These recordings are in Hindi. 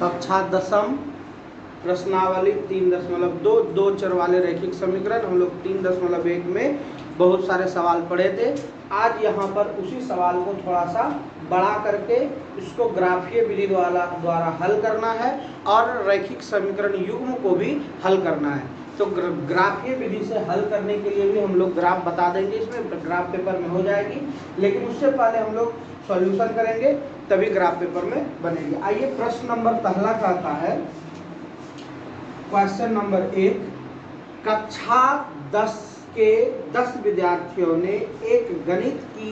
कक्षा दसम प्रश्नावली 3.2 दो चर वाले रैखिक समीकरण। हम लोग 3.1 में बहुत सारे सवाल पढ़े थे। आज यहाँ पर उसी सवाल को थोड़ा सा बड़ा करके इसको ग्राफीय विधि द्वारा हल करना है और रैखिक समीकरण युग्म को भी हल करना है। तो ग्राफीय विधि से हल करने के लिए भी हम लोग ग्राफ बता देंगे, इसमें ग्राफ पेपर में हो जाएगी, लेकिन उससे पहले हम लोग सॉल्यूशन करेंगे तभी ग्राफ पेपर में बनेगी। आइए प्रश्न नंबर पहला कहता है, क्वेश्चन नंबर 1, कक्षा 10 के 10 विद्यार्थियों ने एक गणित की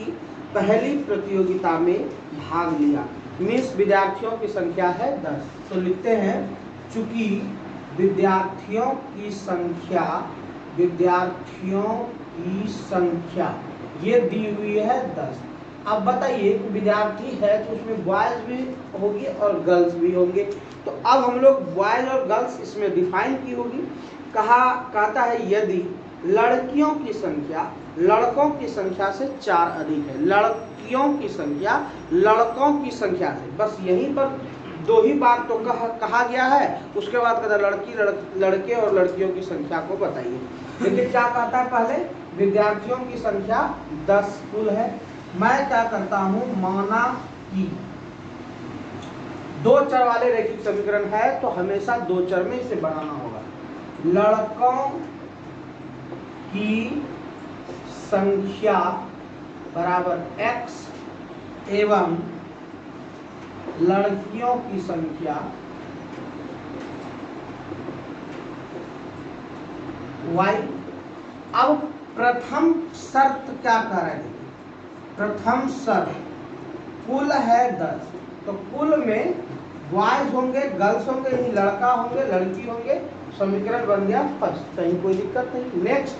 पहली प्रतियोगिता में भाग लिया। मीन्स विद्यार्थियों की संख्या है 10। तो लिखते हैं चूंकि विद्यार्थियों की संख्या ये दी हुई है 10। अब बताइए विद्यार्थी है तो उसमें बॉयज भी होगी और गर्ल्स भी होंगे। तो अब हम लोग बॉयज और गर्ल्स इसमें डिफाइन की होगी। कहता है यदि लड़कियों की संख्या लड़कों की संख्या से 4 अधिक है। लड़कियों की संख्या लड़कों की संख्या से, बस यहीं पर दो ही बात तो कहा गया है। उसके बाद कहता है लड़के और लड़कियों की संख्या को बताइए। लेकिन क्या कहता है, पहले विद्यार्थियों की संख्या 10 कुल है। मैं क्या करता हूं, माना कि दो चर वाले रैखिक समीकरण है तो हमेशा दो चर में इसे बनाना होगा। लड़कों की संख्या बराबर x एवं लड़कियों की संख्या y। अब प्रथम शर्त क्या कह रहे हैं, प्रथम शर्त कुल है 10, तो कुल में बॉयज होंगे गर्ल्स होंगे, नहीं लड़का होंगे लड़की होंगे। समीकरण बन गया फर्स्ट, कहीं कोई दिक्कत नहीं। नेक्स्ट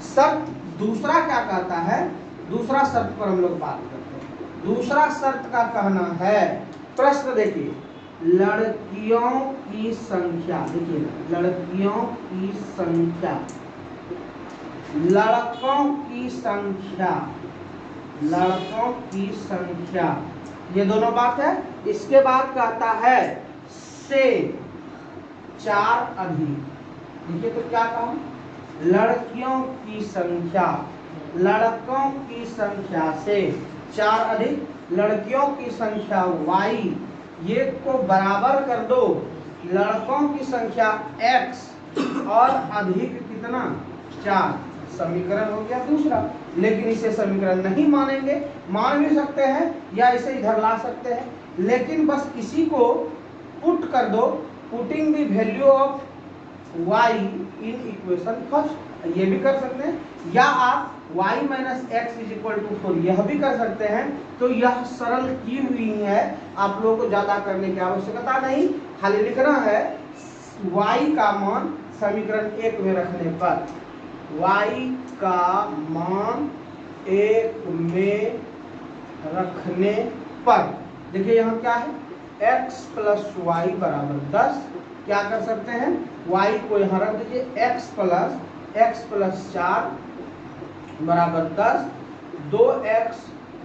शर्त दूसरा क्या कहता है, दूसरा शर्त पर हम लोग बात करते हैं। दूसरा शर्त का कहना है, प्रश्न देखिए, लड़कियों की संख्या, देखिए लड़कियों की संख्या लड़कों की संख्या ये दोनों बात है। इसके बाद कहता है से 4 अधिक। देखिए तो क्या कहा, लड़कियों की संख्या लड़कों की संख्या से 4 अधिक, लड़कियों की संख्या y, ये को बराबर कर दो लड़कों की संख्या x और अधिक कितना 4। समीकरण हो गया दूसरा। लेकिन इसे समीकरण नहीं मानेंगे, मान भी सकते हैं या इसे इधर ला सकते हैं, लेकिन बस इसी को पुट कर दो, putting the value of y in equation first, ये भी कर सकते हैं, या आप y minus x is equal to 4 यह भी कर सकते हैं। तो यह सरल की हुई है, आप लोगों को ज्यादा करने की आवश्यकता नहीं, खाली लिखना है y का मान समीकरण 1 में रखने पर, y का मान 1 में रखने पर। देखिए यहाँ क्या है, x प्लस वाई बराबर 10। क्या कर सकते हैं, y को यहाँ रख दीजिए, x प्लस 4 बराबर 10, 2x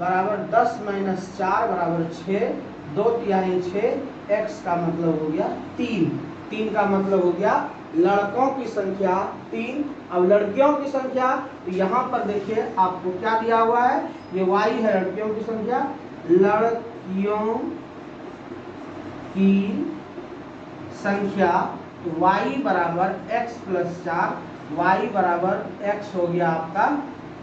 बराबर 10 माइनस 4 बराबर 6, 2 तिहाई 6, x का मतलब हो गया 3 का मतलब हो गया लड़कों की संख्या 3। अब लड़कियों की संख्या, तो यहाँ पर देखिए आपको क्या दिया हुआ है, ये y है लड़कियों की संख्या, लड़कियों की संख्या y बराबर x प्लस 4, y बराबर x हो गया आपका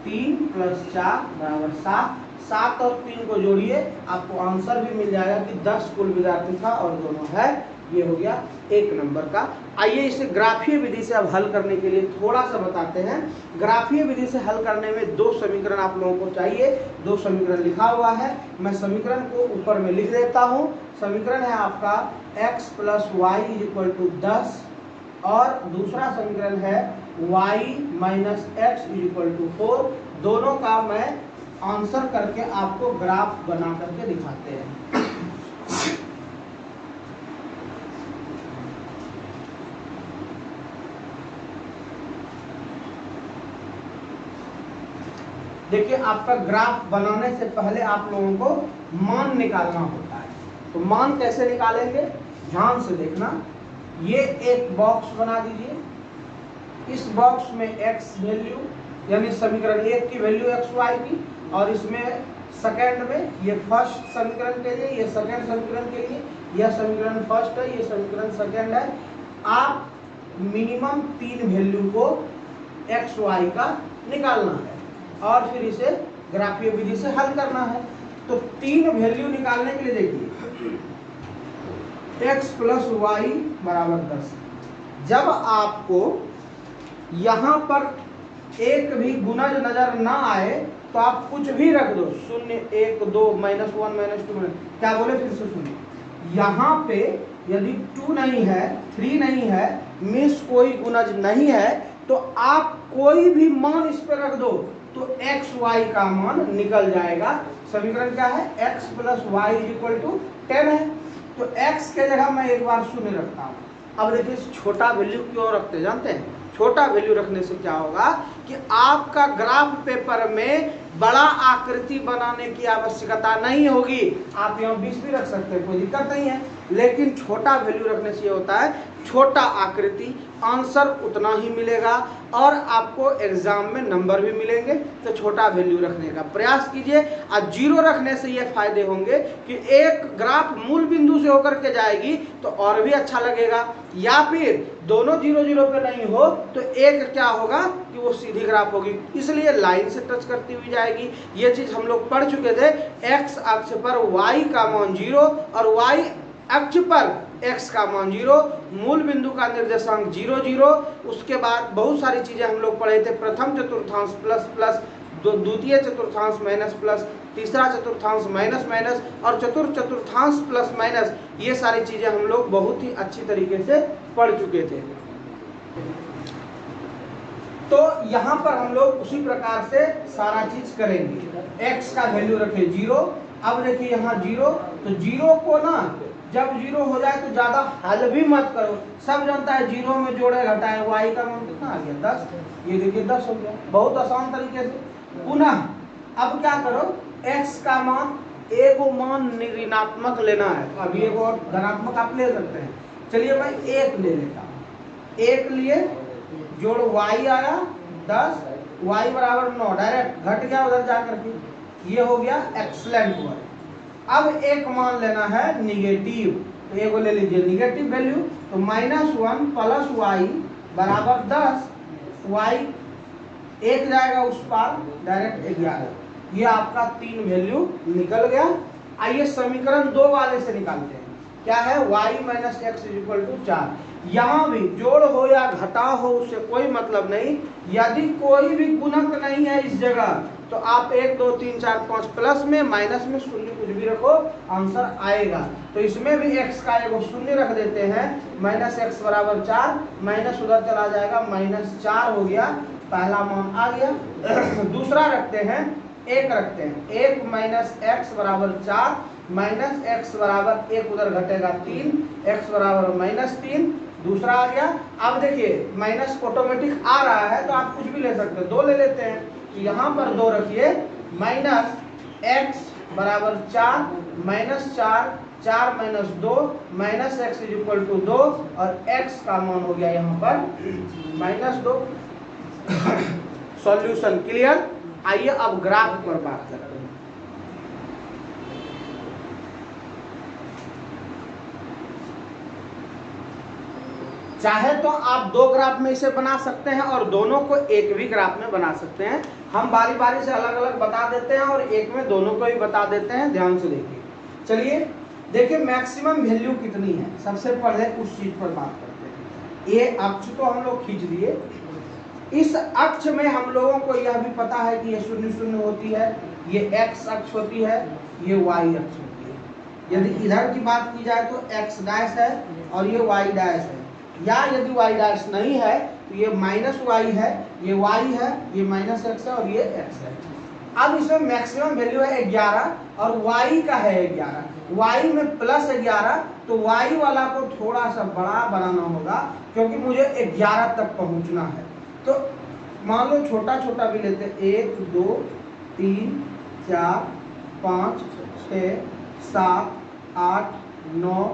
3 प्लस 4 बराबर 7। 7 और 3 को जोड़िए, आपको आंसर भी मिल जाएगा कि 10 कुल विद्यार्थी था और दोनों है। ये हो गया 1 नंबर का। आइए इसे ग्राफीय विधि से अब हल करने के लिए थोड़ा सा बताते हैं। ग्राफीय विधि से हल करने में 2 समीकरण आप लोगों को चाहिए। 2 समीकरण लिखा हुआ है, मैं समीकरण को ऊपर में लिख देता हूँ। समीकरण है आपका x plus y is equal to 10 और दूसरा समीकरण है y minus x is equal to 4। दोनों का मैं आंसर करके आपको ग्राफ बना करके दिखाते हैं। देखिए आपका ग्राफ बनाने से पहले आप लोगों को मान निकालना होता है। तो मान कैसे निकालेंगे, ध्यान से देखना, ये एक बॉक्स बना दीजिए, इस बॉक्स में x वैल्यू यानी समीकरण 1 की वैल्यू एक्स वाई की, और इसमें सेकंड में ये फर्स्ट समीकरण के लिए, ये सेकंड समीकरण के लिए, यह समीकरण फर्स्ट है, ये समीकरण सेकंड है। आप मिनिमम 3 वैल्यू को एक्स वाई का निकालना है और फिर इसे ग्राफीय विधि से हल करना है। तो 3 वैल्यू निकालने के लिए देखिए, x प्लस वाई बराबर 10। जब आपको यहाँ पर एक भी गुणज नजर ना आए तो आप कुछ भी रख दो, 0 1 2 -1 -2, क्या बोले फिर से सुनिए, यहाँ पे यदि 2 नहीं है 3 नहीं है, मीन्स कोई गुणज नहीं है, तो आप कोई भी मान इस पे रख दो तो एक्स वाई का मान निकल जाएगा। समीकरण क्या है, x plus y equal to 10 है। तो x के जगह मैं एक बार 0 रखता हूँ। अब देखिए छोटा वैल्यू क्यों रखते जानते हैं, छोटा वैल्यू रखने से क्या होगा कि आपका ग्राफ पेपर में बड़ा आकृति बनाने की आवश्यकता नहीं होगी। आप यहाँ 20 भी रख सकते हैं, कोई दिक्कत नहीं है, लेकिन छोटा वैल्यू रखने से ये होता है छोटा आकृति, आंसर उतना ही मिलेगा और आपको एग्जाम में नंबर भी मिलेंगे। तो छोटा वैल्यू रखने का प्रयास कीजिए। और 0 रखने से ये फायदे होंगे कि एक ग्राफ मूल बिंदु से होकर के जाएगी तो और भी अच्छा लगेगा, या फिर दोनों 0 0 पे नहीं हो तो एक क्या होगा कि वो सीधी ग्राफ होगी, इसलिए लाइन से टच करती हुई जाएगी। ये चीज हम लोग पढ़ चुके थे। एक्स अक्ष पर y का मान 0 और y अक्ष पर x का मान 0, मूल बिंदु का निर्देशांक 0 0। उसके बाद बहुत सारी चीजें हम लोग पढ़े थे, प्रथम चतुर्थांश प्लस प्लस, द्वितीय चतुर्थांश माइनस प्लस, तीसरा चतुर्थांश माइनस माइनस और चतुर्थ चतुर्थांश प्लस माइनस। ये सारी चीजें हम लोग बहुत ही अच्छी तरीके से पढ़ चुके थे। तो यहाँ पर हम लोग उसी प्रकार से सारा चीज करेंगे। x का वैल्यू रखे 0। अब देखिए यहाँ 0, तो 0 को ना जब 0 हो जाए तो ज्यादा हल भी मत करो, सब जानता है 0 में जोड़े घटाए y का मान कितना आ गया 10। ये देखिए 10 हो गया, बहुत आसान तरीके से। पुनः अब क्या करो, x का मान एक मान ऋणात्मक लेना है, तो अभी एक और धनात्मक आप ले सकते हैं। चलिए मैं 1 ले लेता हूँ, 1 लिए जोड़ y आया 10, y बराबर 9, डायरेक्ट घट गया उधर जाकर के, ये हो गया एक्सलेंट वर्क। अब एक मान लेना है निगेटिव, तो एक ले लीजिए निगेटिव वैल्यू, तो -1 प्लस वाई बराबर 10, y 1 जाएगा उस पार डायरेक्ट 11। ये आपका 3 वैल्यू निकल गया। आइए समीकरण 2 वाले से निकालते हैं, क्या है y minus x equal to 4। यहाँ भी जोड़ हो या घटाव हो उससे कोई मतलब नहीं, यदि कोई भी गुणक नहीं है इस जगह तो आप 1 2 3 4 5 प्लस में माइनस में 0 कुछ भी रखो आंसर आएगा। तो इसमें भी x का एगो 0 रख देते हैं, माइनस एक्स बराबर 4, माइनस उधर चला जाएगा -4 हो गया, पहला मान आ गया। दूसरा रखते हैं 1 रखते हैं, 1 माइनस एक्स बराबर 4, माइनस एक्स बराबर 1 उधर घटेगा 3, एक्स बराबर -3, दूसरा आ गया। अब देखिए माइनस ऑटोमेटिक आ रहा है तो आप कुछ भी ले सकते हैं, 2 ले लेते हैं, तो यहाँ पर 2 रखिए, माइनस एक्स बराबर 4, -4, 4 minus 2, minus x is equal to 2 और एक्स का मान हो गया यहाँ पर -2। Solution clear. आइए अब ग्राफ पर बात करते हैं। चाहे तो आप 2 ग्राफ में इसे बना सकते हैं और दोनों को एक भी ग्राफ में बना सकते हैं। हम बारी बारी से अलग अलग बता देते हैं और एक में दोनों को ही बता देते हैं, ध्यान से देखिए। चलिए देखिए मैक्सिमम वैल्यू कितनी है, सबसे पहले उस चीज पर बात करते हैं। ये अक्ष तो हम लोग खींच दिए, इस अक्ष में हम लोगों को यह भी पता है कि ये 0 0 होती है, ये x अक्ष होती है, ये y अक्ष होती है। यदि इधर की बात की जाए तो x डैश है और ये y डैश है, या यदि y डैश नहीं है तो ये -y है, ये y है, ये -x है और ये x है। अब इसमें मैक्सिमम वैल्यू है 11 और y का है 11, y में +11, तो y वाला को थोड़ा सा बड़ा बनाना होगा क्योंकि मुझे 11 तक पहुंचना है। तो मान लो छोटा छोटा भी लेते हैं, 1 2 3 4 5 6 7 8 9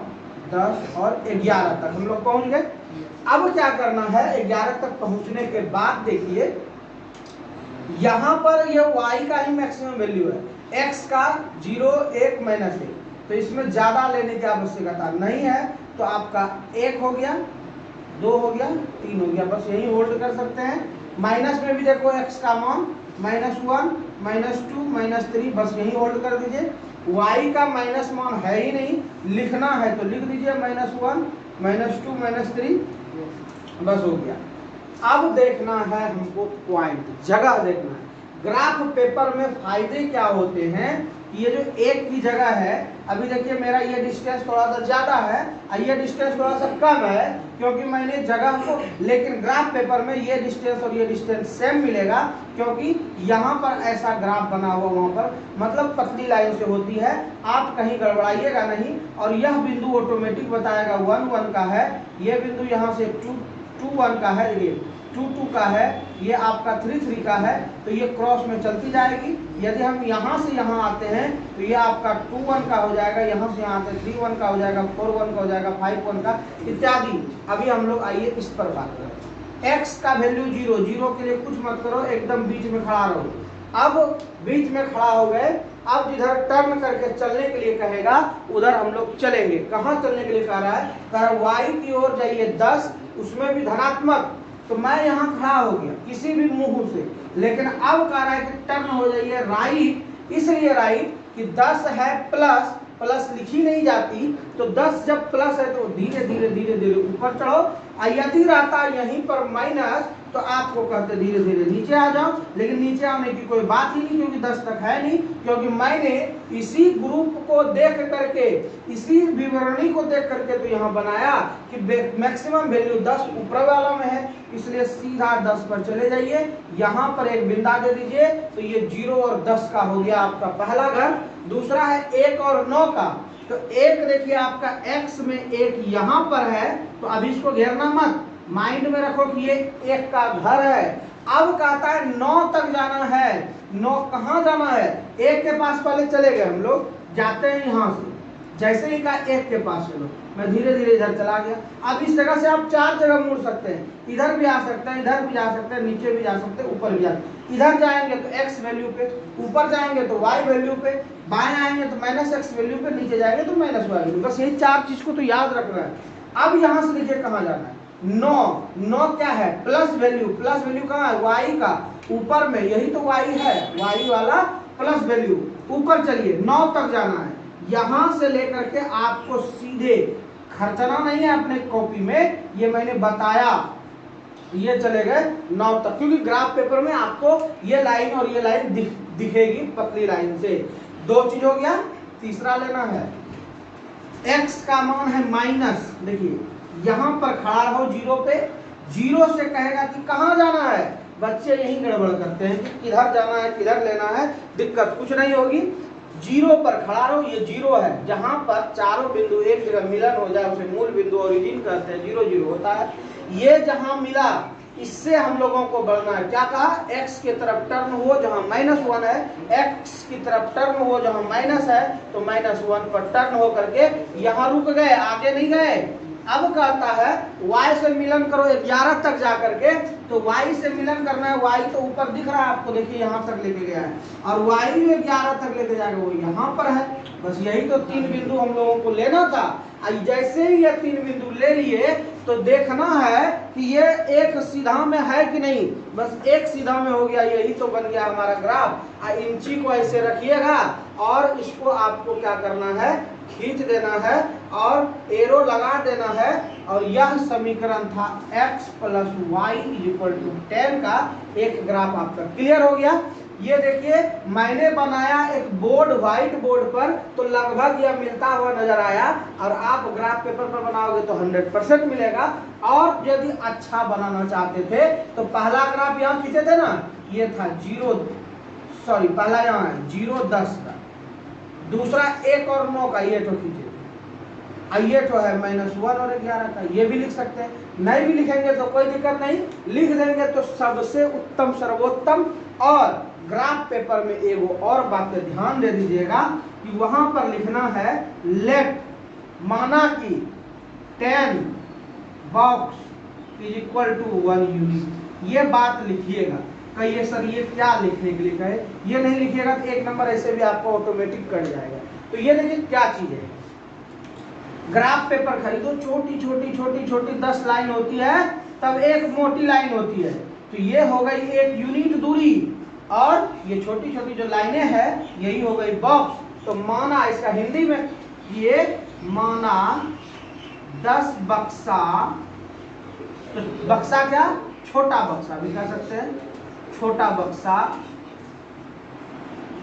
10 और 11 तक हम लोग पहुंच गए। अब क्या करना है, 11 तक पहुंचने के बाद देखिए यहां पर ये y का ही मैक्सिमम वैल्यू है, x का 0 1 माइनस 1, तो इसमें ज्यादा लेने की आवश्यकता नहीं है। तो आपका 1 हो गया, 2 हो गया, 3 हो गया, बस यही होल्ड कर सकते हैं। माइनस में भी देखो x का मान -1 -2 -3, बस यही होल्ड कर दीजिए। y का माइनस मान है ही नहीं, लिखना है तो लिख दीजिए -1 -2 -3, बस हो गया। अब देखना है हमको पॉइंट, जगह देखना है। ग्राफ पेपर में फायदे क्या होते हैं, ये जो एक की जगह है, अभी देखिए मेरा ये डिस्टेंस थोड़ा सा ज्यादा है और ये डिस्टेंस थोड़ा सा कम है, क्योंकि मैंने जगह को, लेकिन ग्राफ पेपर में ये डिस्टेंस और ये डिस्टेंस सेम मिलेगा, क्योंकि यहाँ पर ऐसा ग्राफ बना हुआ वहाँ पर, मतलब पतली लाइन से होती है, आप कहीं गड़बड़ाइएगा नहीं। और यह बिंदु ऑटोमेटिक बताएगा 1 1 का है, ये बिंदु यहाँ से 2 2 1 का है, ये 2 2 का है, ये आपका 3 3 का है, तो ये क्रॉस में चलती जाएगी। यदि हम यहाँ से यहाँ आते हैं तो ये आपका 2 1 का हो जाएगा, यहाँ से यहाँ आते 3 1 का हो जाएगा, 4 1 का हो जाएगा, 5 1 का इत्यादि। अभी हम लोग आइए इस पर बात करें। x का वैल्यू 0, 0 के लिए कुछ मत करो, एकदम बीच में खड़ा रहो। अब बीच में खड़ा हो गए, अब जिधर टर्न करके चलने के लिए कहेगा उधर हम लोग चलेंगे। कहाँ चलने के लिए कह रहा है, कह रहा y की ओर जाइए 10, उसमें भी धनात्मक, तो मैं यहाँ खड़ा हो गया किसी भी मुंह से, लेकिन अब कह रहा है कि टर्न हो जाइए राइट, इसलिए राइट कि 10 है प्लस, प्लस लिखी नहीं जाती, तो 10 जब प्लस है तो धीरे धीरे धीरे धीरे ऊपर चढ़ो, यदि रहता यहीं पर माइनस तो आपको कहते धीरे धीरे नीचे आ जाओ, लेकिन नीचे आने की कोई बात ही नहीं, क्योंकि 10 तक है नहीं, क्योंकि मैंने इसी ग्रुप को देख करके, इसी विवरणी को देख करके तो यहाँ बनाया कि मैक्सिमम वैल्यू 10 ऊपर वाला में है, इसलिए सीधा 10 पर चले जाइए। यहाँ पर एक बिंदा दे दीजिए, तो ये 0 और 10 का हो गया आपका पहला घर। दूसरा है 1 और 9 का, तो 1 देखिए आपका x में 1 यहाँ पर है, तो अभी इसको घेरना मत, माइंड में रखो कि ये 1 का घर है। अब कहता है 9 तक जाना है, 9 कहाँ जाना है, 1 के पास पहले चले गए हम लोग, जाते हैं यहाँ से, जैसे ही कहा 1 के पास चलो, मैं धीरे धीरे इधर चला गया। अब इस जगह से आप 4 जगह मुड़ सकते हैं, इधर भी आ सकते हैं, इधर भी जा सकते हैं, नीचे भी जा सकते हैं, ऊपर भी जा सकते हैं। इधर जाएंगे तो x वैल्यू पे, ऊपर जाएंगे तो y वैल्यू पे, बाएं आएंगे तो -x वैल्यू पे, नीचे जाएंगे तो -y वैल्यू, बस यही 4 चीज को तो याद रखना है। अब यहाँ से देखिए कहाँ जाना है, 9 क्या है, प्लस वैल्यू, प्लस वैल्यू कहाँ है, y का ऊपर में, यही तो y है, y वाला प्लस वैल्यू, ऊपर चलिए 9 तक जाना है। यहां से लेकर के आपको सीधे खर्चना नहीं है अपने कॉपी में, ये मैंने बताया, ये चले गए 9 तक, क्योंकि ग्राफ पेपर में आपको ये लाइन और ये लाइन दिखेगी पतली लाइन से। 2 चीज हो गया, तीसरा लेना है x का मान है माइनस, देखिए यहां पर खड़ा रहो 0 पे, 0 से कहेगा कि कहां जाना है, बच्चे यही गड़बड़ करते हैं कि किधर जाना है किधर लेना है, दिक्कत कुछ नहीं होगी। 0 पर खड़ा रहो, ये 0 है, जहां पर चारों बिंदु एक जगह मिलन हो जाए उसे मूल बिंदु ओरिजिन कहते हैं, 0 0 होता है। ये जहां मिला इससे हम लोगों को बढ़ना है, क्या कहा, x की तरफ टर्न हो जहां -1 है, x की तरफ टर्न हो जहां माइनस है, तो -1 पर टर्न हो करके यहां रुक गए, आगे नहीं गए। अब कहता है y से मिलन करो 11 तक जा करके, तो y से मिलन करना है, y तो ऊपर दिख रहा है आपको, देखिए यहाँ तक लेके गया है, और y भी 11 तक लेके जाएगा, वो यहाँ पर है। बस यही तो 3 बिंदु हम लोगों को लेना था। जैसे ही ये 3 बिंदु ले लिए तो देखना है कि ये एक सीधा में है कि नहीं, बस एक सीधा में हो गया, यही तो बन गया हमारा ग्राफ। इंची को ऐसे रखिएगा और इसको आपको क्या करना है, खींच देना है और एरो लगा देना है, और यह समीकरण था x + y = 10 का एक ग्राफ आपका क्लियर हो गया। ये देखिए मैंने बनाया एक बोर्ड, व्हाइट बोर्ड पर, तो लगभग यह मिलता हुआ नजर आया, और आप ग्राफ पेपर पर बनाओगे तो 100% मिलेगा। और यदि अच्छा बनाना चाहते थे तो पहला ग्राफ यहाँ खींचे थे ना, ये था 0, सॉरी पहला यहाँ है 0 10 का, दूसरा 1 और 9 का, ये तो खींचे, ये तो है -1 और 11 का, ये भी लिख सकते हैं। नहीं भी लिखेंगे तो कोई दिक्कत नहीं, लिख देंगे तो सबसे उत्तम सर्वोत्तम। और ग्राफ पेपर में एगो और बात पे ध्यान दे दीजिएगा कि वहां पर लिखना है लेट, माना कि 10 box is equal to 1 unit. ये बात लिखिएगा। कहिए सर ये क्या लिखने के लिए कहे, ये नहीं लिखिएगा तो 1 नंबर ऐसे भी आपको ऑटोमेटिक कट जाएगा। तो ये देखिए क्या चीज है, ग्राफ पेपर खरीदो, छोटी छोटी छोटी छोटी 10 लाइन होती है, तब एक मोटी लाइन होती है। तो ये हो गई 1 यूनिट दूरी, और ये छोटी छोटी जो लाइनें हैं यही हो गई बॉक्स। तो माना, इसका हिंदी में ये माना 10 बक्सा, तो बक्सा क्या, छोटा बक्सा भी कह सकते हैं, छोटा बक्सा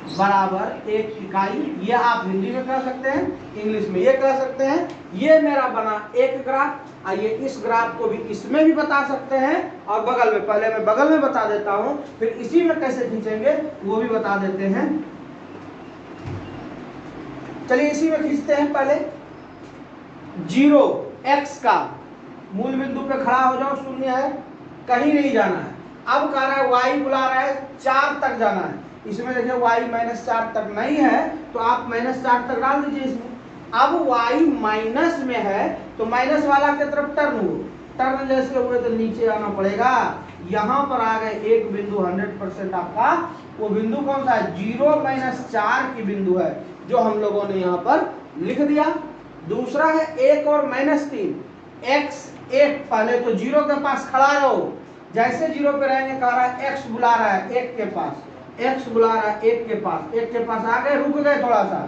बराबर 1 इकाई। ये आप हिंदी में कह सकते हैं, इंग्लिश में ये कह सकते हैं। ये मेरा बना एक ग्राफ। आइए इस ग्राफ को भी इसमें भी बता सकते हैं, और बगल में, पहले मैं बगल में बता देता हूं, फिर इसी में कैसे खींचेंगे वो भी बता देते हैं। चलिए इसी में खींचते हैं। पहले 0 x का मूल बिंदु पे खड़ा हो जाओ, शून्य है, कहीं नहीं जाना है। अब कह रहा है y बुला रहा है 4 तक जाना है। इसमें देखिए y -4 तक नहीं है, तो आप -4 तक डाल दीजिए इसमें। अब y माइनस में है तो माइनस वाला की तरफ टर्न हो, टर्न जैसे हुए तो नीचे आना पड़ेगा। यहाँ पर आ गए एक बिंदु 100% आपका, वो बिंदु कौन सा है, 0 - 4 की बिंदु है, जो हम लोगों ने यहाँ पर लिख दिया। दूसरा है 1 और -3, x 1, पहले तो 0 के पास खड़ा रहो, जैसे 0 पे रहेंगे कह रहा है x बुला रहा है 1 के पास, x बुला रहा है 1 के पास, 1 के पास आ गए, रुक गए थोड़ा सा।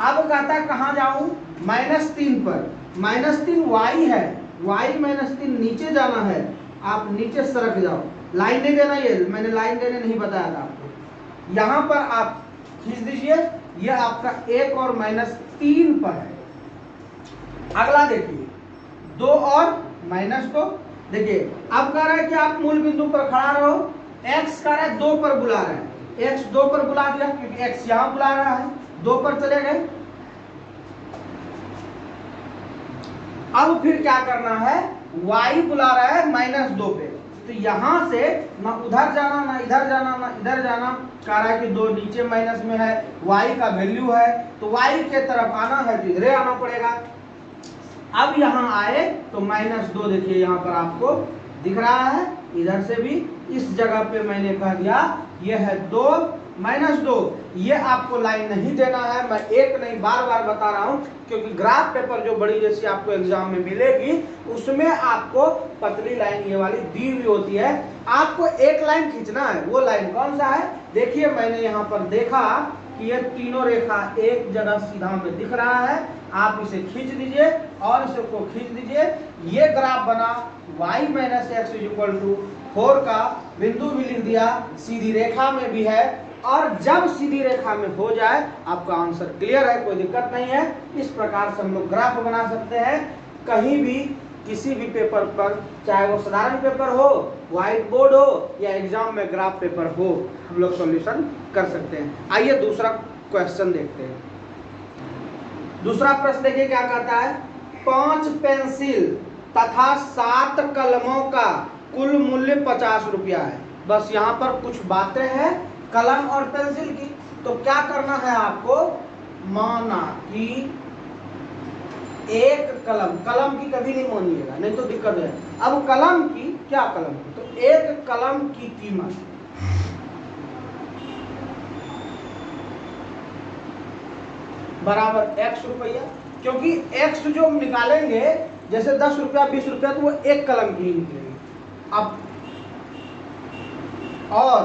अब कहता है कहाँ जाऊं, -3 पर, -3 y है, y -3 नीचे जाना है, आप नीचे सरक जाओ, लाइन नहीं देना, ये मैंने लाइन देने नहीं बताया था आपको। यहाँ पर आप खींच दीजिए, ये आपका 1 और -3 पर है। अगला देखिए 2 और -2, देखिए अब कह रहा है कि आप मूल बिंदु पर खड़ा रहो, x कह रहा है 2 पर बुला रहा है, x 2 पर बुला दिया क्योंकि x यहाँ बुला रहा है, 2 पर चले गए। अब फिर क्या करना है, y बुला रहा है -2 पे, तो यहां से ना उधर जाना ना इधर जाना ना इधर जाना, कह रहा है कि 2 नीचे माइनस में है, y का वैल्यू है, तो y के तरफ आना है तो इधर आना पड़ेगा। अब यहाँ आए तो -2 देखिए यहाँ पर आपको दिख रहा है, इधर से भी इस जगह पे मैंने कह दिया ये है 2 -2। ये आपको लाइन नहीं देना है, मैं एक नहीं बार बार बता रहा हूँ, क्योंकि ग्राफ पेपर जो बड़ी जैसी आपको एग्जाम में मिलेगी उसमें आपको पतली लाइन ये वाली दी हुई होती है, आपको एक लाइन खींचना है। वो लाइन कौन सा है, देखिए मैंने यहाँ पर देखा कि ये तीनों रेखा एक जगह सीधा में दिख रहा है, आप इसे खींच दीजिए और इसे को खींच दीजिए। ये ग्राफ बना y - x = 4 का, बिंदु भी लिख दिया, सीधी रेखा में भी है, और जब सीधी रेखा में हो जाए आपका आंसर क्लियर है, कोई दिक्कत नहीं है। इस प्रकार से हम लोग ग्राफ बना सकते हैं कहीं भी, किसी भी पेपर पर, चाहे वो साधारण पेपर हो, व्हाइट बोर्ड हो या एग्जाम में ग्राफ पेपर हो, हम लोग सॉल्यूशन कर सकते हैं। आइए दूसरा क्वेश्चन देखते हैं। दूसरा प्रश्न देखिए क्या कहता है, 5 पेंसिल तथा 7 कलमों का कुल मूल्य 50 रुपया है। बस यहाँ पर कुछ बातें हैं कलम और पेंसिल की, तो क्या करना है आपको, माना कि एक कलम, कलम की कभी नहीं मानिएगा नहीं तो दिक्कत है। अब कलम की, क्या कलम की, तो एक कलम की कीमत बराबर x रुपया, क्योंकि x जो निकालेंगे जैसे 10 रुपया 20 रुपया तो वो एक कलम की ही निकलेगी। अब और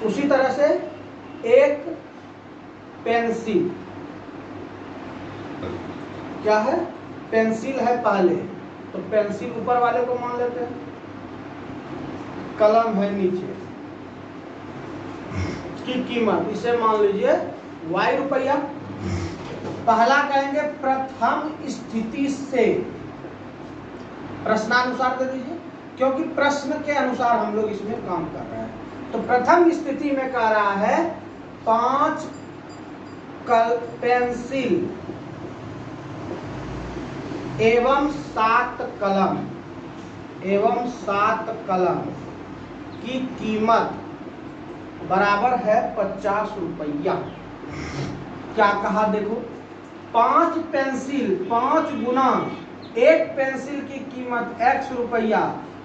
उसी तरह से एक पेंसिल, क्या है, पेंसिल है पहले, तो पेंसिल ऊपर वाले को मान लेते हैं, कलम है नीचे की कीमत, इसे मान लीजिए y रुपया। पहला कहेंगे प्रथम स्थिति से, प्रश्नानुसार दे दीजिए, क्योंकि प्रश्न के अनुसार हम लोग इसमें काम कर रहे हैं। तो प्रथम स्थिति में कह रहा है 5 पेंसिल एवं 7 कलम की कीमत बराबर है 50 रुपया। क्या कहा देखो, 5 पेंसिल, 5 गुना एक पेंसिल की कीमत x रुपया,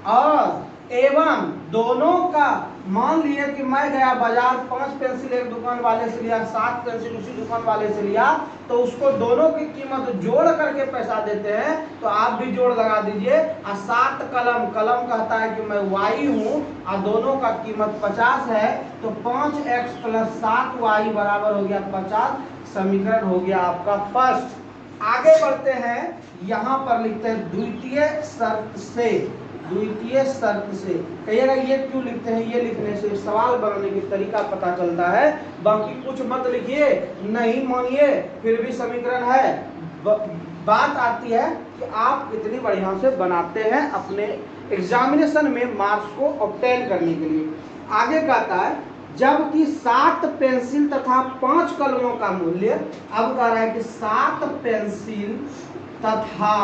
और एवं दोनों का, मान लिया कि मैं गया बाजार 5 पेंसिल एक दुकान वाले से लिया, 7 पेंसिल उसी दुकान वाले से लिया, तो उसको दोनों की कीमत जोड़ करके पैसा देते हैं, तो आप भी जोड़ लगा दीजिए। और 7 कलम, कलम कहता है कि मैं y हूँ और दोनों का कीमत 50 है, तो 5x + 7y बराबर हो गया 50। समीकरण हो गया आपका फर्स्ट। आगे बढ़ते हैं, यहां पर लिखते हैं द्वितीय शर्त से। द्वितीय शर्त से कहिएगा ये क्यों लिखते हैं, ये लिखने से सवाल बनाने की तरीका पता चलता है। बाकी कुछ मत लिखिए, नहीं मानिए फिर भी समीकरण है। बात आती है कि आप कितनी बढ़िया से बनाते हैं अपने एग्जामिनेशन में मार्क्स को ऑब्टेन करने के लिए। आगे कहता है जबकि 7 पेंसिल तथा 5 कलमों का मूल्य, अब कह रहा है कि 7 पेंसिल तथा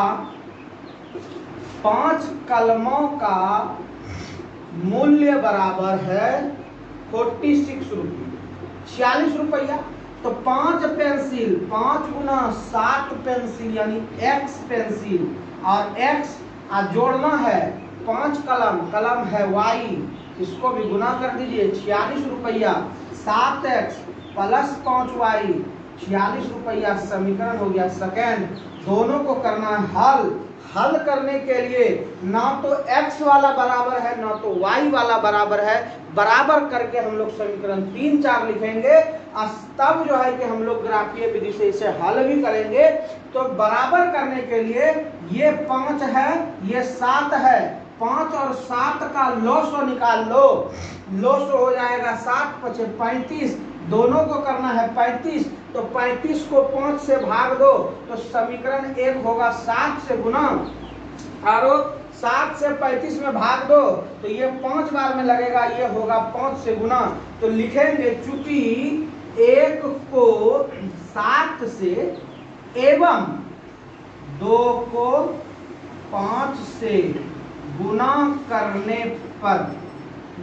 5 कलमों का मूल्य बराबर है 46 रुपये, 46 रुपया। तो 5 पेंसिल, 5 गुना 7 पेंसिल यानी x पेंसिल, और x जोड़ना है 5 कलम, कलम है y, इसको भी गुना कर दीजिए, 46 रुपया। 7x + 5y 46 रुपया। समीकरण हो गया सेकेंड। दोनों को करना है हल। हल करने के लिए ना तो x वाला बराबर है ना तो y वाला बराबर है, बराबर करके हम लोग समीकरण 3, 4 लिखेंगे, तब जो है कि हम लोग ग्राफीय विधि से इसे हल भी करेंगे। तो बराबर करने के लिए ये 5 है, ये 7 है, 5 और 7 का लॉसो निकाल लो, लॉसो हो जाएगा 7 × 5 = 35, दोनों को करना है 35, तो 35 को 5 से भाग दो, तो समीकरण 1 होगा 7 से गुना, और 7 से 35 में भाग दो तो ये 5 बार में लगेगा, ये होगा 5 से गुना। तो लिखेंगे चूंकि 1 को 7 से एवं 2 को 5 से गुना करने पर,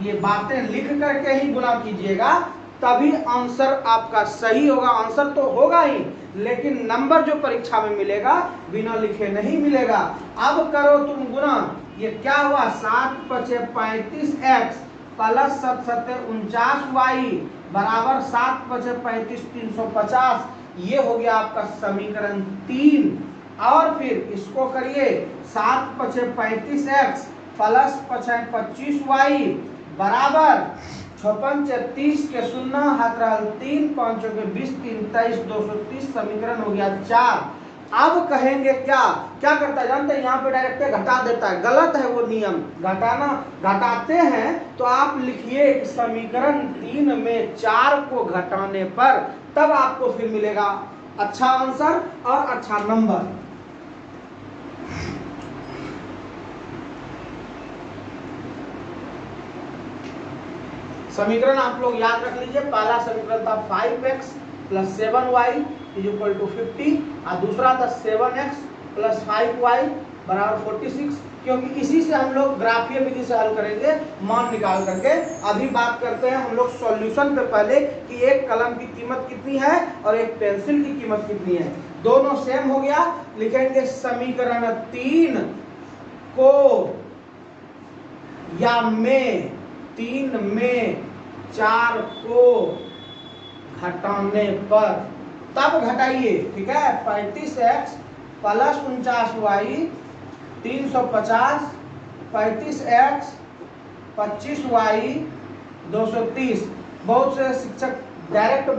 ये बातें लिख करके ही गुना कीजिएगा, तभी आंसर आपका सही होगा। आंसर तो होगा ही, लेकिन नंबर जो परीक्षा में मिलेगा बिना लिखे नहीं मिलेगा। अब करो तुम गुना, ये क्या हुआ, 7 × 5 = 35x + 7 × 7 = 49y बराबर 7 × 5 = 35 350। ये हो गया आपका समीकरण 3। और फिर इसको करिए, 7 × 5 = 35x + 5 × 25y बराबर 56 × 30 के 0 हाथ रहल 3 5 के 20 3 23 230। समीकरण हो गया 4। अब कहेंगे क्या क्या करता है जानते हैं, यहाँ पे डायरेक्ट घटा देता है, गलत है वो नियम। घटाना घटाते हैं तो आप लिखिए समीकरण 3 में 4 को घटाने पर, तब आपको फिर मिलेगा अच्छा आंसर और अच्छा नंबर। समीकरण आप लोग याद रख लीजिए। पहला समीकरण था 5x + 7y = 50, और दूसरा था 7x + 5y = 46, क्योंकि इसी से हम लोग ग्राफीय विधि से हल करेंगे मान निकाल करके। अभी बात करते हैं हम लोग सॉल्यूशन पे पहले कि एक कलम की कीमत कितनी है और एक पेंसिल की कीमत कितनी है। दोनों सेम हो गया, लिखेंगे समीकरण 3 को या में 3 में 4 को घटाने पर, तब घटाइए, ठीक है। 35x + 49y 350, 35x 25y 230। बहुत से शिक्षक डायरेक्ट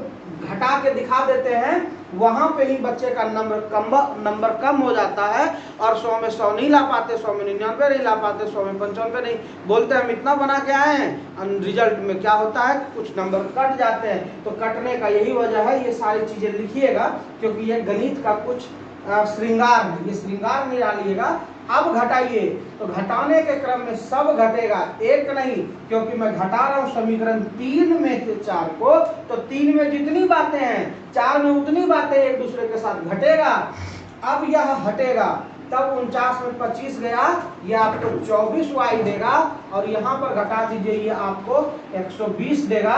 घटा के दिखा देते हैं, वहां पे ही बच्चे का नंबर कम हो जाता है, और 100 में 100 नहीं ला पाते, 100 में 99 नहीं ला पाते, 100 में 95 नहीं, बोलते हम इतना बना के आए हैं। रिजल्ट में क्या होता है, कुछ नंबर कट जाते हैं। तो कटने का यही वजह है, ये सारी चीजें लिखिएगा, क्योंकि ये गणित का कुछ श्रृंगार है, ये श्रृंगार नहीं डालिएगा। अब घटाइए, तो घटाने के क्रम में सब घटेगा, एक नहीं, क्योंकि मैं घटा रहा हूं समीकरण 3 में से 4 को, तो 3 में जितनी बातें हैं 4 में उतनी बातें एक दूसरे के साथ घटेगा। अब यह हटेगा, तब 49 में 25 गया, ये आपको 24y देगा, और यहाँ पर घटा दीजिए, ये आपको 120 देगा।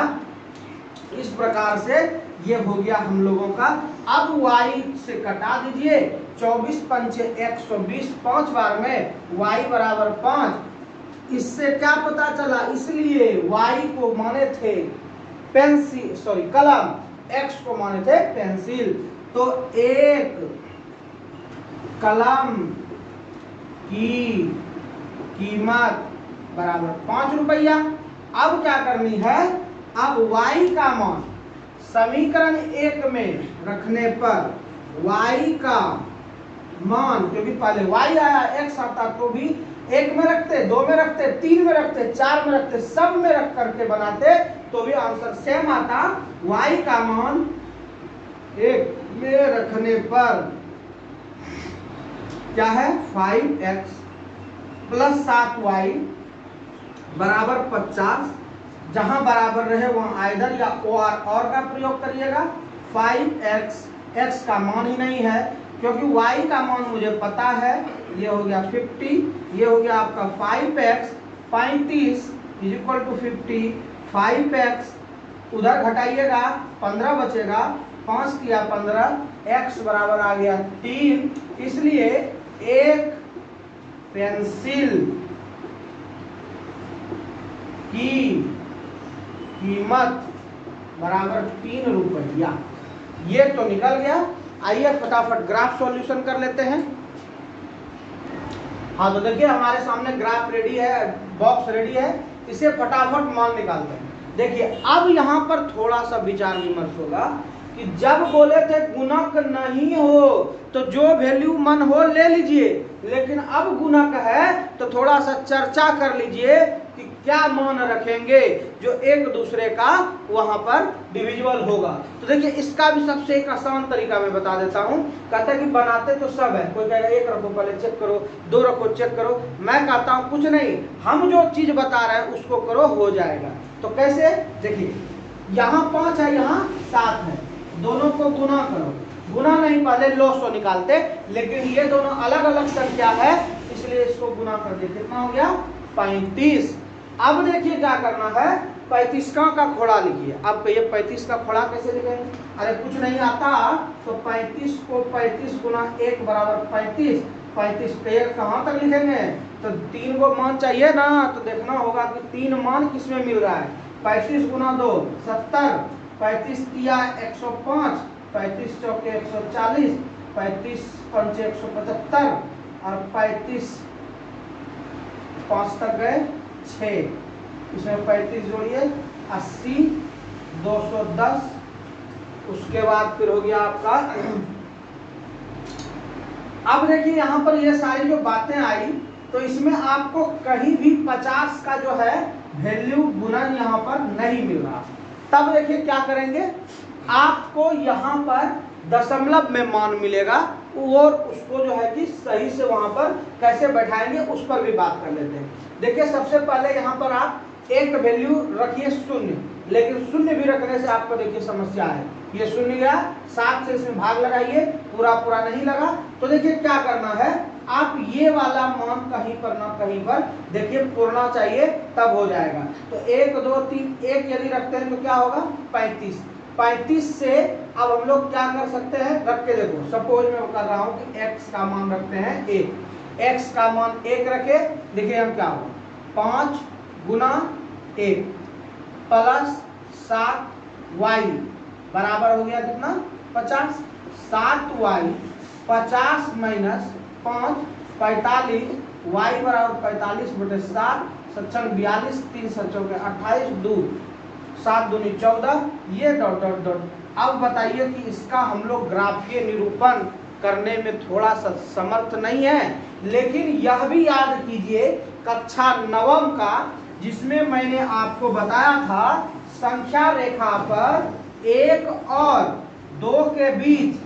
इस प्रकार से ये हो गया हम लोगों का। अब y से कटा दीजिए, 24 पंचे 120, 5 बार में y बराबर 5। इससे क्या पता चला, इसलिए y को माने थे पेंसिल, सॉरी कलम, x को माने थे पेंसिल। तो एक कलम की कीमत बराबर 5 रुपया। अब क्या करनी है, अब y का मान समीकरण 1 में रखने पर y का मान, क्योंकि पहले y आया, x आता, तो भी 1 में रखते, 2 में रखते, 3 में रखते, 4 में रखते, सब में रख करके बनाते तो भी आंसर सेम आता। y का मान 1 में रखने पर क्या है, 5x प्लस 7y बराबर 50। जहां बराबर रहे वहां आइदर या और का प्रयोग करिएगा। 5x, x का मान ही नहीं है क्योंकि y का मान मुझे पता है, ये हो गया 50, ये हो गया आपका 5x, 35 is equal to 50, 5x उधर घटाइएगा 15 बचेगा, 5 किया 15, x बराबर आ गया 3। इसलिए एक पेंसिल की कीमत बराबर 3 रुपया। ये तो निकल गया। आइए फटाफट ग्राफ सॉल्यूशन कर लेते हैं। हाँ तो देखिए हमारे सामने ग्राफ रेडी है, बॉक्स रेडी है, इसे फटाफट मान निकालते हैं। देखिए अब यहाँ पर थोड़ा सा विचार विमर्श होगा कि जब बोले थे गुणक नहीं हो तो जो वैल्यू मन हो ले लीजिए, लेकिन अब गुणक है तो थोड़ा सा चर्चा कर लीजिए कि क्या मान रखेंगे जो एक दूसरे का वहां पर डिविजिबल होगा। तो देखिए इसका भी सबसे एक आसान तरीका मैं बता देता हूं। कहता है कि बनाते तो सब है, कोई कहेगा 1 रखो पहले चेक करो, 2 रखो चेक करो। मैं कहता हूं कुछ नहीं, हम जो चीज बता रहे हैं उसको करो, हो जाएगा। तो कैसे, देखिए यहाँ 5 है, यहाँ 7 है, दोनों को गुना करो। गुना नहीं, पहले लॉस निकालते, लेकिन ये दोनों अलग अलग संख्या है इसलिए इसको गुना कर दिए। कितना हो गया, 35। अब देखिए क्या करना है, 35 का खोड़ा लिखिए। अब कहिए 35 का खोड़ा कैसे लिखेंगे, अरे कुछ नहीं आता तो 35 को 35 गुना 1 बराबर 35। 35 पे कहाँ तक लिखेंगे, तो 3 को मान चाहिए ना, तो देखना होगा कि 3 मान किसमें मिल रहा है। 35 गुना 2 70, 35 किया 105, 35 चौके 140, 35 पंचे 175 और 35 5 तक गए 6, इसमें 35 जोड़िए 80, 210, उसके बाद फिर हो गया आपका। अब देखिए यहाँ पर ये सारी जो बातें आई तो इसमें आपको कहीं भी 50 का जो है वैल्यू गुणन यहाँ पर नहीं मिल रहा। तब देखिए क्या करेंगे, आपको यहाँ पर दशमलव में मान मिलेगा और उसको जो है कि सही से वहां पर कैसे बैठाएंगे उस पर भी बात कर लेते हैं। देखिए सबसे पहले यहाँ पर आप एक वैल्यू रखिए 0, लेकिन 0 भी रखने से आपको देखिए समस्या है। ये 0 गया, 7 से इसमें भाग लगाइए, पूरा पूरा नहीं लगा। तो देखिए क्या करना है, आप ये वाला मान कहीं पर ना कहीं पर देखिए पूर्णा चाहिए, तब हो जाएगा। तो 1 2 3 1 यदि रखते हैं तो क्या होगा 35। 35 से अब हम लोग क्या कर सकते हैं, रख के देखो। सपोज मैं कर रहा हूं कि x का मान रखते हैं 1, x का मान 1 रखे। देखिए हम क्या हो, 5 गुना 1 प्लस 7y बराबर हो गया कितना 50। 7y 50 माइनस 5 45, y बराबर 45/7, 7 42, 3 7 28, 2 7 दूनी 14, ये डॉट डॉट डॉट। अब बताइए कि इसका हम लोग ग्राफीय निरूपण करने में थोड़ा सा समर्थ नहीं है, लेकिन यह भी याद कीजिए कक्षा 9वीं का, जिसमें मैंने आपको बताया था संख्या रेखा पर 1 और 2 के बीच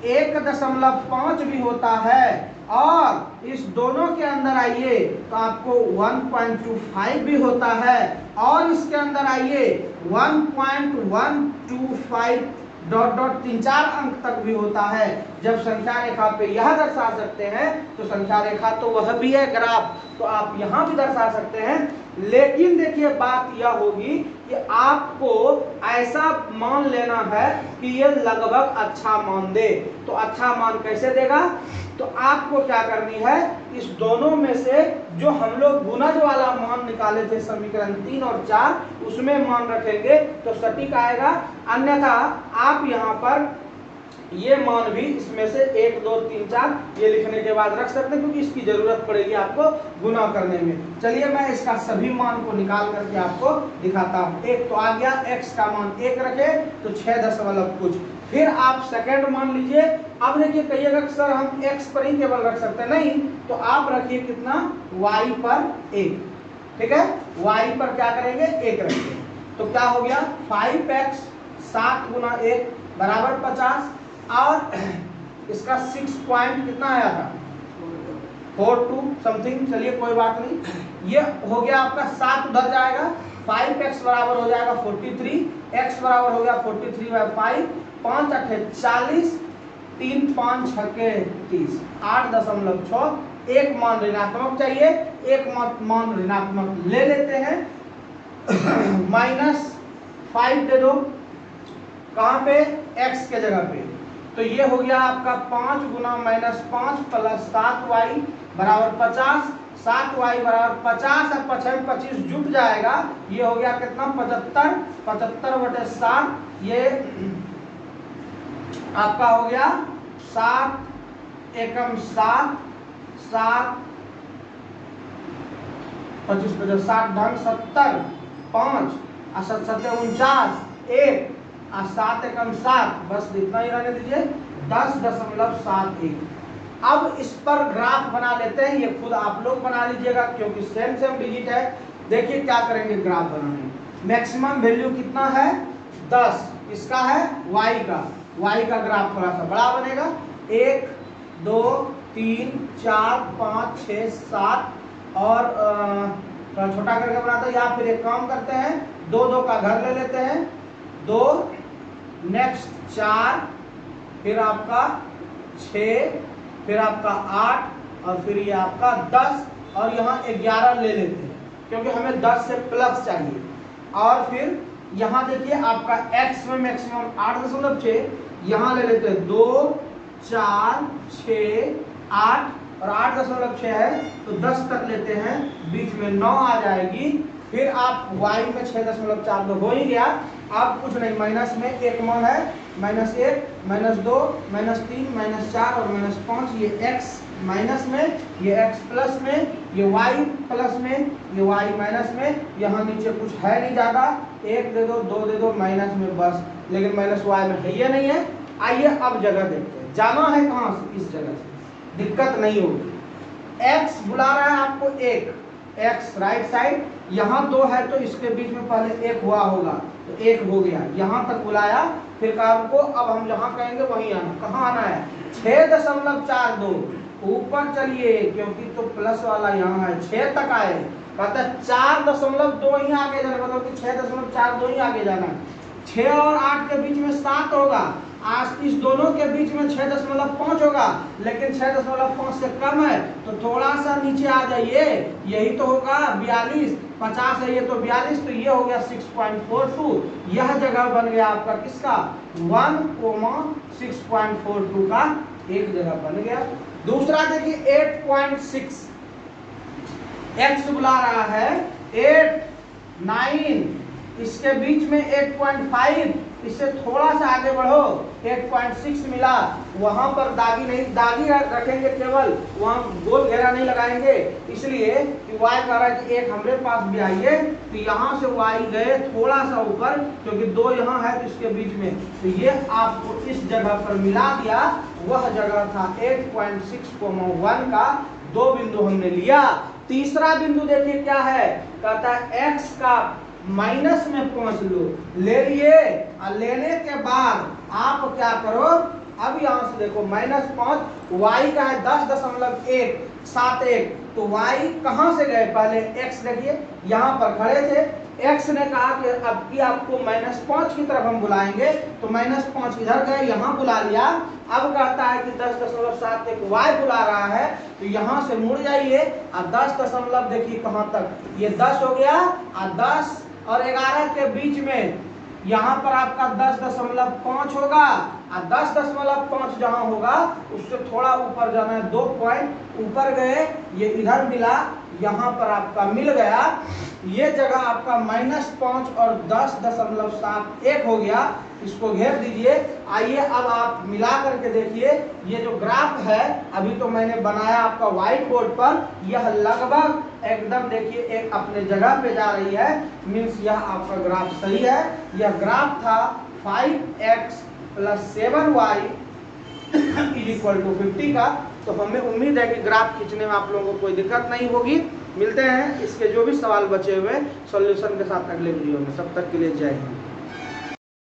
1.5 भी होता है, और इस दोनों के अंदर आइए तो आपको 1.25 भी होता है, और इसके अंदर आइए 1.125 डॉट डॉट 3-4 अंक तक भी होता है। जब संख्या रेखा पे यह दर्शा सकते हैं तो संख्या रेखा तो वह भी है ग्राफ, तो आप यहाँ भी दर्शा सकते हैं। लेकिन देखिए बात यह होगी कि आपको ऐसा मान लेना है कि ये लगभग अच्छा मान दे। तो अच्छा मान कैसे देगा? तो आपको क्या करनी है, इस दोनों में से जो हम लोग गुणज वाला मान निकाले थे समीकरण 3 और 4, उसमें मान रखेंगे तो सटीक आएगा। अन्यथा आप यहाँ पर ये मान भी इसमें से 1 2 3 4 ये लिखने के बाद रख सकते हैं, क्योंकि इसकी जरूरत पड़ेगी आपको गुना करने में। चलिए मैं इसका सभी मान को निकाल करके आपको दिखाता हूँ। एक तो आ गया, x का मान 1 रखे तो 6 दशमलव कुछ। फिर आप सेकंड मान लीजिए। अब देखिए कहिएगा कि सर हम x पर ही केवल रख सकते हैं, नहीं तो आप रखिए कितना, y पर 1। ठीक है, y पर क्या करेंगे, 1 रखिए। तो क्या हो गया, 5x 7 गुना 1 बराबर 50, और इसका 6 पॉइंट कितना आया था, 42 समथिंग। चलिए कोई बात नहीं, ये हो गया आपका 7 उधर जाएगा, 5x बराबर हो जाएगा 43, x बराबर हो गया 43/5, 5 8 40, 3 5 6 30, 8.6। एक मान ऋणात्मक चाहिए, एक मान ऋणात्मक ले लेते हैं। -5 दे दो, कहाँ पे, x के जगह पे। तो ये हो गया आपका 5 गुना -5 प्लस 7y बराबर 50, 7y बराबर 50 और 5 25 जुट जाएगा। ये हो गया कितना, 75, 75/7, ये आपका हो गया 7 एकम 7, 7 25 50 60 ढंग 70, 5 और 7 7 49, 1 और 7 एकम 7, बस इतना ही रहने दीजिए, 10.71। अब इस पर ग्राफ बना लेते हैं, ये खुद आप लोग बना लीजिएगा क्योंकि सेम सेम डिजिट है। देखिए क्या करेंगे ग्राफ बनाने में। मैक्सिमम वैल्यू कितना है, 10, इसका है y का ग्राफ थोड़ा सा बड़ा बनेगा। 1 2 3 4 5 6 7 और थोड़ा छोटा करके बनाते हैं, या फिर एक काम करते हैं, 2 2 का घर ले लेते हैं, 2 नेक्स्ट 4, फिर आपका 6, फिर आपका 8 और फिर ये आपका 10 और यहाँ 11 ले लेते हैं क्योंकि हमें 10 से प्लस चाहिए। और फिर यहाँ देखिए आपका x में मैक्सिमम 8.6, यहाँ ले लेते हैं 2 4 6 8 और 8.6 है तो 10 तक लेते हैं, बीच में 9 आ जाएगी। फिर आप y में 6.4 तो हो ही गया। अब कुछ नहीं, माइनस में एक मान है, -1 -2 -3 -4 और -5, ये x माइनस में, ये x प्लस में, ये y प्लस में, ये y माइनस में। यहाँ नीचे कुछ है नहीं ज़्यादा, 1 दे दो, 2 दे दो माइनस में बस, लेकिन माइनस y में है ये नहीं है। आइए अब जगह देखते हैं, जाना है कहाँ से, इस जगह से, दिक्कत नहीं होगी। x बुला रहा है आपको 1, x राइट साइड, यहाँ 2 है तो इसके बीच में पहले 1 हुआ होगा तो 1 हो गया, यहाँ तक बुलाया। फिर काम को अब हम जहाँ कहेंगे वहीं आना, कहाँ आना है, 6.42 ऊपर चलिए क्योंकि तो प्लस वाला यहाँ है, 6 तक आए, कहता है 4.2 ही आगे जाना, मतलब कि 6.42 ही आगे जाना। 6 और 8 के बीच में 7 होगा, आज इस दोनों के बीच में 6.5 होगा, लेकिन 6.5 से कम है तो थोड़ा सा नीचे आ जाइए, यही तो होगा 42, 50 है ये तो 42, तो ये हो गया 6.42। यह जगह बन गया आपका किसका, 1,6.42 का एक जगह बन गया। दूसरा देखिए 8.6, x बुला रहा है 8 9, इसके बीच में 8.5, इससे थोड़ा सा आगे बढ़ो, 8.6 मिला, वहां पर दागी नहीं, दागी रखेंगे केवल, वहां गोल घेरा नहीं लगाएंगे, इसलिए कि y कह रहा है कि 1 हमारे पास भी आइए, तो यहाँ से y गए थोड़ा सा ऊपर क्योंकि 2 यहाँ है तो इसके बीच में, तो ये आपको इस जगह पर मिला दिया। वह जगह था 8.6,1 का, 2 बिंदु हमने लिया। तीसरा बिंदु देखिए क्या है, कहता है x का -5 लो, ले लिए और लेने के बाद आप क्या करो, अब यहाँ से देखो -5 y का है 10.171, तो y कहाँ से गए, पहले x देखिए यहाँ पर खड़े थे, x ने कहा कि अब की आपको -5 की तरफ हम बुलाएंगे, तो -5 इधर गए, यहाँ बुला लिया। अब कहता है कि 10.71 y बुला रहा है, तो यहाँ से मुड़ जाइए और 10 दशमलव देखिए कहाँ तक, ये 10 हो गया और 10 और 11 के बीच में यहाँ पर आपका 10.5 होगा और 10.5 जहाँ होगा उससे थोड़ा ऊपर जाना है, 2 पॉइंट ऊपर गए, ये इधर मिला, यहाँ पर आपका मिल गया, ये जगह आपका -5 और 10.71 हो गया, इसको घेर दीजिए। आइए अब आप मिला करके देखिए, ये जो ग्राफ है अभी तो मैंने बनाया आपका व्हाइट बोर्ड पर, यह लगभग एकदम देखिए एक अपने जगह पे जा रही है, मीन्स यह आपका ग्राफ सही है। यह ग्राफ था 5x + 7y = 50 का। तो हमें उम्मीद है कि ग्राफ खींचने में आप लोगों को कोई दिक्कत नहीं होगी। मिलते हैं इसके जो भी सवाल बचे हुए सॉल्यूशन के साथ अगले वीडियो में, तब तक के लिए जय हिंद।